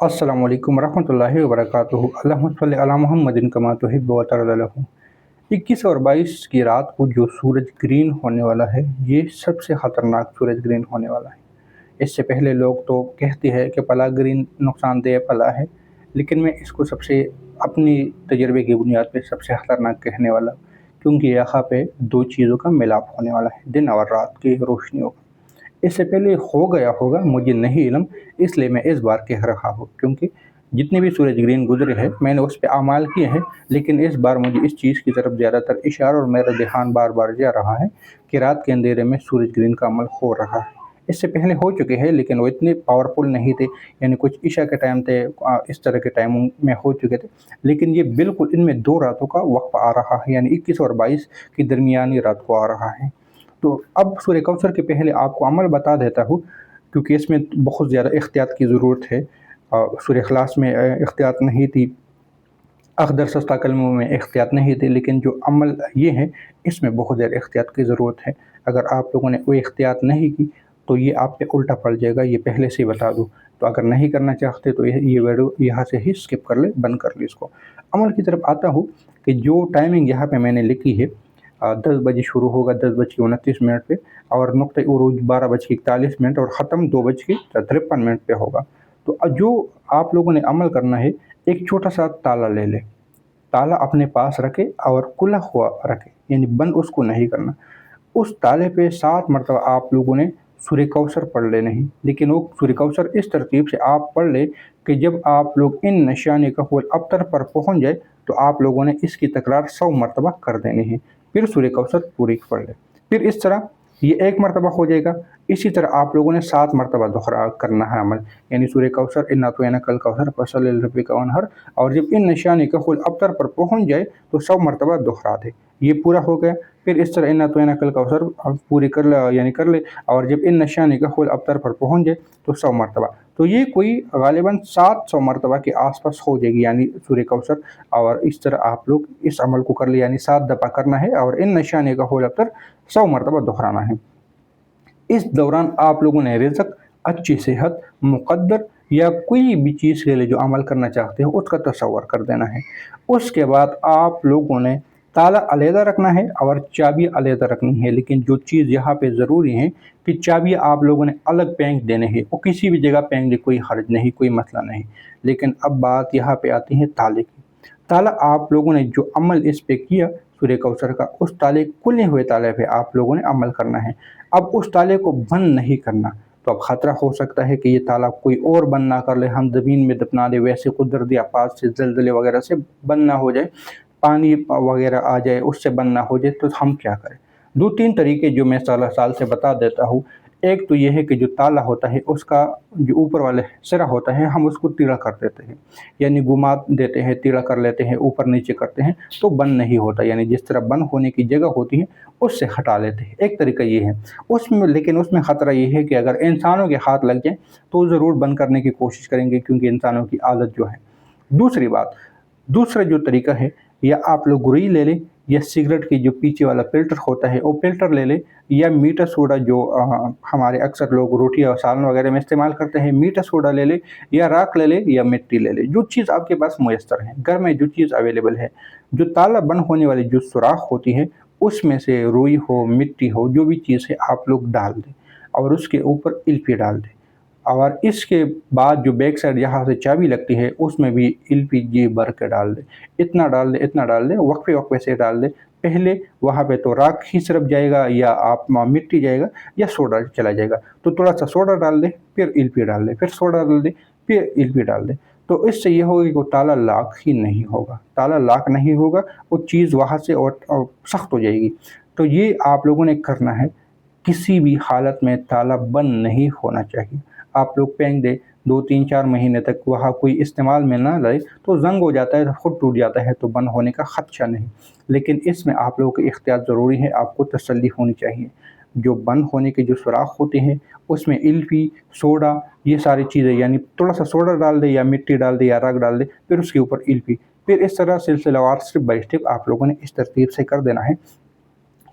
अस्सलामु अलैकुम रहमतुल्लाहि व बरकातुहू। अल्लाहुम्मा सल्लि अला मुहम्मदिन कमा तुहिब्बु व तर्दा लहू। 21 और 22 की रात को जो सूरज ग्रीन होने वाला है, ये सबसे ख़तरनाक सूरज ग्रीन होने वाला है। इससे पहले लोग तो कहते हैं कि पला ग्रीन नुकसानदेह पला है, लेकिन मैं इसको सबसे अपनी तजर्बे की बुनियाद पे सबसे ख़तरनाक कहने वाला, क्योंकि यहाँ पे दो चीज़ों का मिलाप होने वाला है, दिन और रात की रोशनियों का। इससे पहले हो गया होगा, मुझे नहीं इल्म, इसलिए मैं इस बार कह रहा हूँ, क्योंकि जितने भी सूरज ग्रीन गुजरे हैं मैंने उस पर अमाल किए हैं, लेकिन इस बार मुझे इस चीज़ की तरफ ज़्यादातर इशारा और मेरा ध्यान बार बार जा रहा है कि रात के अंधेरे में सूरज ग्रीन का अमल हो रहा है। इससे पहले हो चुके हैं, लेकिन वो इतने पावरफुल नहीं थे, यानी कुछ ईशा के टाइम थे, इस तरह के टाइम में हो चुके थे। लेकिन ये बिल्कुल इनमें 2 रातों का वक्फ आ रहा है, यानी 21 और 22 की दरमियानी रात को आ रहा है। तो अब सूरह कौसर के पहले आपको अमल बता देता हूँ, क्योंकि इसमें बहुत ज़्यादा एहतियात की ज़रूरत है। सूरह इखलास में एहतियात नहीं थी, अखदर सस्ता कलमों में एहतियात नहीं थी, लेकिन जो अमल ये है इसमें बहुत ज़्यादा एहतियात की ज़रूरत है। अगर आप लोगों ने वो एहतियात नहीं की तो ये आप पे उल्टा पड़ जाएगा, ये पहले से ही बता दूँ। तो अगर नहीं करना चाहते तो ये वीडियो यहाँ से ही स्किप कर ले, बंद कर ले इसको। अमल की तरफ आता हूँ कि जो टाइमिंग यहाँ पे मैंने लिखी है, 10 बजे शुरू होगा 10:29 पे, और नुक्ते उरूज 12:41 और ख़त्म 2:53 पे होगा। तो जो आप लोगों ने अमल करना है, एक छोटा सा ताला ले ले, ताला अपने पास रखे और खुला हुआ रखे, यानी बंद उसको नहीं करना। उस ताले पे 7 मरतबा आप लोगों ने सूरह कौसर पढ़ लेना है, लेकिन वो सूरह कौसर इस तरतीब से आप पढ़ ले कि जब आप लोग इन नशाने का हुल अब्तर पर पहुँच जाए तो आप लोगों ने इसकी तकरार 100 मरतबा कर देनी है, फिर सूरह कौसर पूरी पढ़ ले। फिर इस तरह ये 1 मरतबा हो जाएगा। इसी तरह आप लोगों ने 7 मरतबा दोहरा करना है अमल, यानी सूरह कौसर, इन्ना अतैना कल कौसर फसल्लि लिरब्बिका वन्हर, और जब इन नशाने का हुल अब्तर पर पहुँच जाए तो 100 मरतबा दोहरा दे। ये पूरा हो गया। फिर इस तरह इन्ना अतैना कल कौसर पूरी कर ले, यानी कर ले, और जब इन नशाने का हुल अब्तर पर पहुँच जाए तो 100 मरतबा। तो ये कोई गालिबन 700 मरतबा के आसपास हो जाएगी, यानी सूरह कौसर। और इस तरह आप लोग इस अमल को कर ले, यानी 7 दफ़ा करना है और इन नशाने का हुल अब्तर 100 मरतबा दोहराना है। इस दौरान आप लोगों ने रिज़्क़, अच्छी सेहत, मुक़द्दर या कोई भी चीज़ के लिए जो अमल करना चाहते हो उसका तसव्वुर कर देना है। उसके बाद आप लोगों ने ताला अलहदा रखना है और चाबी अलहदा रखनी है, लेकिन जो चीज़ यहाँ पे ज़रूरी है कि चाबी आप लोगों ने अलग फेंक देने हैं। वो किसी भी जगह फेंक दे, कोई हर्ज नहीं, कोई मसला नहीं। लेकिन अब बात यहाँ पे आती है ताले की। ताला आप लोगों ने जो अमल इस पे किया सूरह कौसर का, उस ताले, खुले हुए ताले पे आप लोगों ने अमल करना है। अब उस ताले को बंद नहीं करना। तो अब ख़तरा हो सकता है कि ये ताला कोई और बंद ना कर ले, हम ज़मीन में दफना दे, वैसे कुदरती आफात से, ज़लज़ले वगैरह से बंद ना हो जाए, पानी वगैरह आ जाए उससे बंद ना हो जाए, तो हम क्या करें? 2-3 तरीके जो मैं साल से बता देता हूँ। एक तो ये है कि जो ताला होता है उसका जो ऊपर वाले सिरा होता है, हम उसको टेढ़ा कर देते हैं, यानी घुमा देते हैं, टेढ़ा कर लेते हैं, ऊपर नीचे करते हैं तो बंद नहीं होता, यानी जिस तरह बंद होने की जगह होती है उससे हटा लेते हैं। एक तरीका ये है। उसमें लेकिन उसमें ख़तरा ये है कि अगर इंसानों के हाथ लग जाए तो ज़रूर बंद करने की कोशिश करेंगे, क्योंकि इंसानों की आदत जो है। दूसरी बात, दूसरा जो तरीका है, या आप लोग रुई ले लें, या सिगरेट की जो पीछे वाला फ़िल्टर होता है वो फ़िल्टर ले लें, या मीठा सोडा जो हमारे अक्सर लोग रोटी और सालन वगैरह में इस्तेमाल करते हैं, मीठा सोडा ले लें, या राख ले लें, या मिट्टी ले लें, जो चीज़ आपके पास मुयस्सर है, घर में जो चीज़ अवेलेबल है। जो ताला बंद होने वाली जो सुराख होती है उसमें से रुई हो, मिट्टी हो, जो भी चीज़ है आप लोग डाल दें और उसके ऊपर इल्फी डाल दें। और इसके बाद जो बैक साइड जहाँ से चाबी लगती है उसमें भी एलपीजी भर के डाल दे। इतना डाल दे, इतना डाल दे, वक्फे वक्फे से डाल दे। पहले वहाँ पे तो राख ही सिर्फ जाएगा, या आप मिट्टी जाएगा, या सोडा चला जाएगा। तो थोड़ा सा सोडा डाल दे, फिर एलपी डाल दे, फिर सोडा डाल दे, फिर एलपी डाल दे। तो इससे ये होगा कि वो ताला लॉक ही नहीं होगा, ताला लॉक नहीं होगा, वो चीज़ वहाँ से और सख्त हो जाएगी। तो ये आप लोगों ने करना है। किसी भी हालत में ताला बंद नहीं होना चाहिए। आप लोग फेंक दे 2-3-4 महीने तक, वहाँ कोई इस्तेमाल में ना लाए तो जंग हो जाता है, खुद टूट जाता है, तो बंद होने का खदशा नहीं। लेकिन इसमें आप लोगों की एहतियात ज़रूरी है, आपको तसल्ली होनी चाहिए। जो बंद होने के जो सुराख होते हैं उसमें इल्फी, सोडा, ये सारी चीज़ें, यानी थोड़ा सा सोडा डाल दे, या मिट्टी डाल दे, या राख डाल दे, फिर उसके ऊपर इल्फी, फिर इस तरह सिलसिलावार स्टेप बाय स्टेप आप लोगों ने इस तरतीब से कर देना है।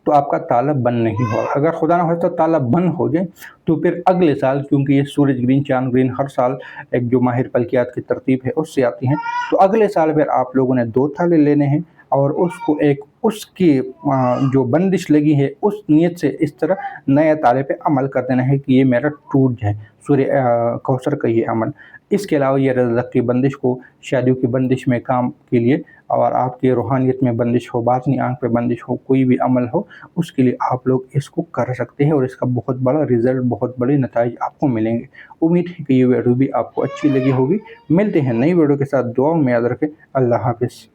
तो تو آپ کا ताला बंद नहीं होगा। अगर खुदा ना खास्ता ताला बंद हो जाए तो फिर अगले साल, क्योंकि ये सूरज ग्रीन चांद ग्रीन हर साल एक जो माहिर फल्कियात की तरतीब है उससे आती हैं, तो अगले साल फिर आप लोगों ने 2 ताले लेने हैं और उसको एक उसकी जो बंदिश लगी है उस नीयत से इस तरह नए ताले पे अमल कर देना है कि ये मेरा टूट जाए, सूर्य कौसर का ये अमल। इसके अलावा ये रज़्क़ की बंदिश को शादियों की बंदिश में काम के लिए, और आपकी रूहानियत में बंदिश हो, बातनी आँख पे बंदिश हो, कोई भी अमल हो, उसके लिए आप लोग इसको कर सकते हैं और इसका बहुत बड़ा रिज़ल्ट, बहुत बड़े नताइज आपको मिलेंगे। उम्मीद है कि ये वीडियो भी आपको अच्छी लगी होगी। मिलते हैं नई वीडियो के साथ, दुआओं में याद रखें। अल्लाह हाफ़िज़।